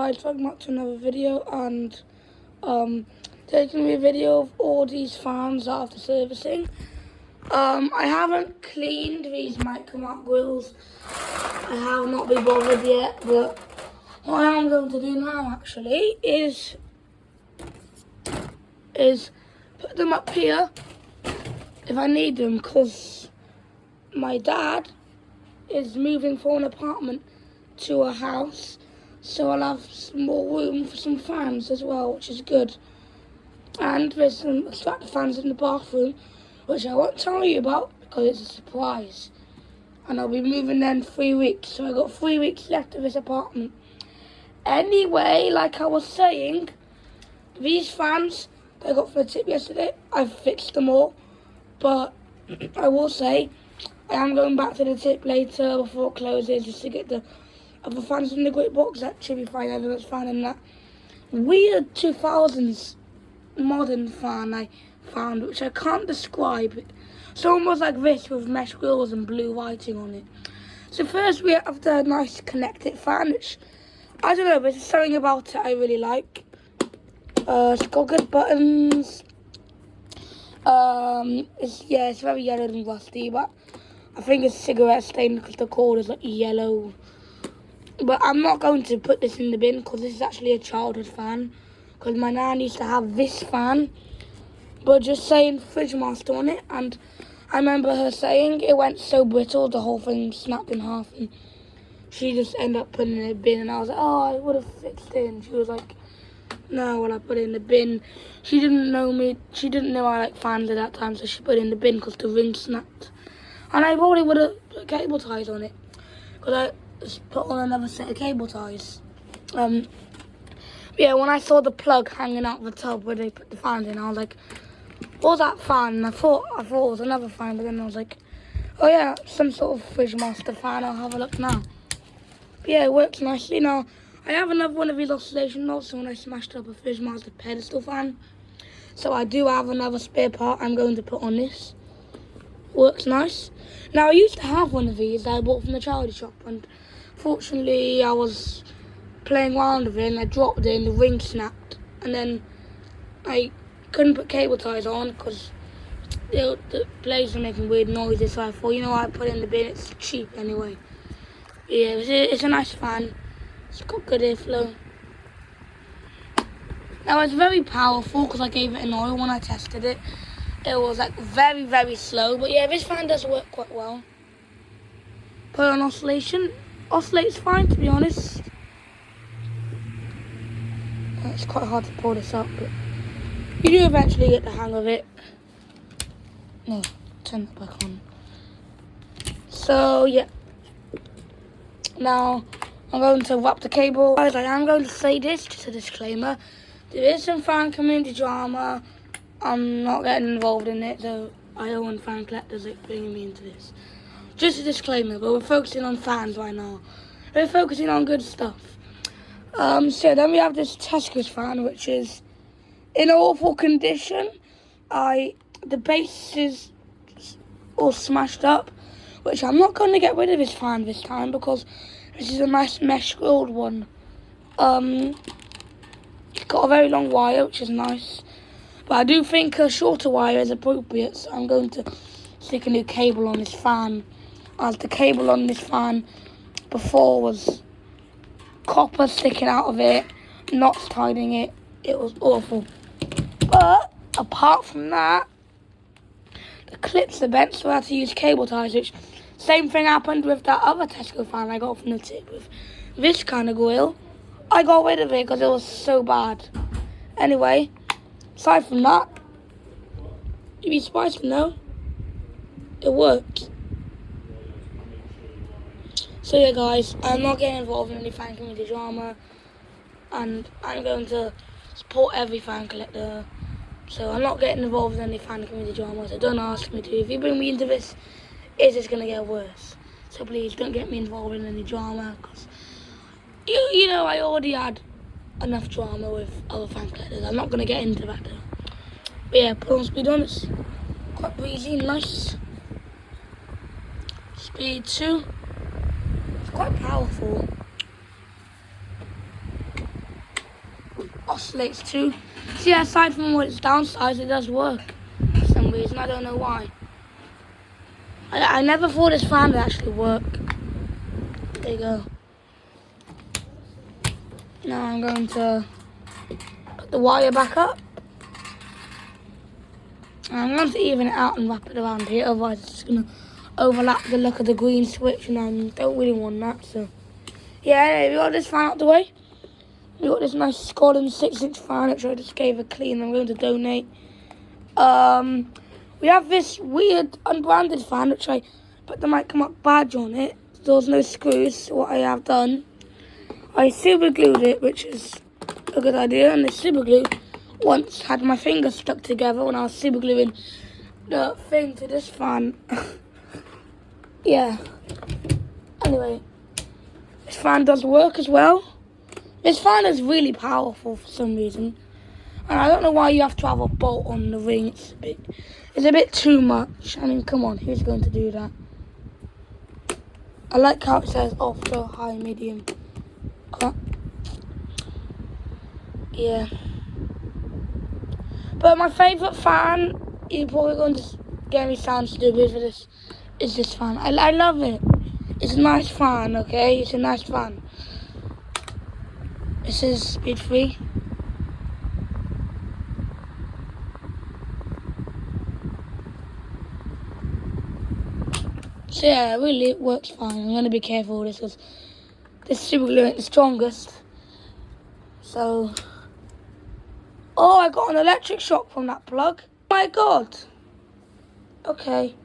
guys, welcome back to another video, and today's going to be a video of all these fans after servicing. I haven't cleaned these Micromat grills. I have not been bothered yet, but what I am going to do now actually is put them up here if I need them, because my dad is moving from an apartment to a house, so I'll have some more room for some fans as well, which is good. And there's some extractor fans in the bathroom, which I won't tell you about because it's a surprise. And I'll be moving there in 3 weeks, so I've got 3 weeks left of this apartment. Anyway, like I was saying, these fans that I got for the tip yesterday, I've fixed them all. But I will say, I am going back to the tip later before it closes just to get the other fans in the great box. Actually, if I ever was finding that weird 2000s modern fan I found, which I can't describe. It's almost like this with mesh grills and blue writing on it. So first we have the nice connected fan, which I don't know, but there's something about it I really like. It's got good buttons. It's very yellow and rusty, but I think it's cigarette stained because the cord is like yellow. But I'm not going to put this in the bin because this is actually a childhood fan. Because my nan used to have this fan, but just saying Fridge Master on it. And I remember her saying it went so brittle, the whole thing snapped in half. And she just ended up putting it in the bin. And I was like, oh, I would have fixed it. And she was like, no, well, I put it in the bin. She didn't know me. She didn't know I like fans at that time, so she put it in the bin because the ring snapped. And I probably would have put cable ties on it, because I just put on another set of cable ties. Yeah, when I saw the plug hanging out of the tub where they put the fans in, I was like, what's that fan? And I thought it was another fan, but then I was like, oh yeah, some sort of Fridge Master fan. I'll have a look now. But yeah, it works nicely. Now, I have another one of these oscillation knobs when I smashed up a Fridge Master pedestal fan. So I do have another spare part I'm going to put on this. Works nice. Now, I used to have one of these that I bought from the charity shop, and fortunately I was playing around with it and I dropped it and the ring snapped, and then I couldn't put cable ties on because the blades were making weird noises, so I thought, you know what, I put it in the bin, it's cheap anyway. Yeah, it's a nice fan. It's got good airflow. Now, it's very powerful because I gave it an oil when I tested it. It was like very, very slow, but yeah, this fan does work quite well. Put on oscillation. Oscillates fine, to be honest. It's quite hard to pull this up, but you do eventually get the hang of it. No, turn that back on. So yeah. Now I'm going to wrap the cable. Guys, I am going to say this, just a disclaimer. There is some fan community drama. I'm not getting involved in it, so I don't want fan collectors like bringing me into this. Just a disclaimer, but we're focusing on fans right now. We're focusing on good stuff. So then we have this Tesco's fan, which is in awful condition. The base is all smashed up, which I'm not going to get rid of this fan this time because this is a nice mesh grilled one. It's got a very long wire, which is nice. But I do think a shorter wire is appropriate, so I'm going to stick a new cable on this fan. As the cable on this fan before was copper sticking out of it, knots tightening it. It was awful. But apart from that, the clips are bent, so I had to use cable ties, which same thing happened with that other Tesco fan I got from the tip with this kind of grill. I got rid of it because it was so bad. Anyway, aside from that, you'd be surprised to know it works. So yeah, guys, I'm not getting involved in any fan community drama, and I'm going to support every fan collector. So I'm not getting involved in any fan community drama, so don't ask me to. If you bring me into this, it's just going to get worse. So please don't get me involved in any drama, because you know I already had enough drama with other fan collectors. I'm not going to get into that though. But yeah, put on speed on, it's quite breezy, nice. Speed 2. Quite powerful. oscillates too. See, aside from what its downsides, it does work for some reason. I don't know why. I never thought this fan would actually work. There you go. Now I'm going to put the wire back up. And I'm going to even it out and wrap it around here, otherwise it's going to overlap the look of the green switch, and I don't really want that. So yeah, we got this fan out the way. We got this nice Scotland 6-inch fan, which I just gave a clean. I'm going to donate. We have this weird unbranded fan, which I put the Micro Muck badge on it. There's no screws. So what I have done, I super glued it, which is a good idea. And the super glue once had my fingers stuck together when I was super gluing the thing to this fan. Yeah. Anyway, this fan does work as well. This fan is really powerful for some reason. And I don't know why you have to have a bolt on the ring. It's a bit too much. I mean, come on, who's going to do that? I like how it says ultra, high, medium. Yeah. But my favourite fan, you're probably going to get me sound stupid for this, is this fan. I love it. It's a nice fan, okay? It's a nice fan. This is speed free. So yeah, really it works fine. I'm going to be careful with this because this super glue ain't the strongest. So, oh, I got an electric shock from that plug. Oh my god. Okay.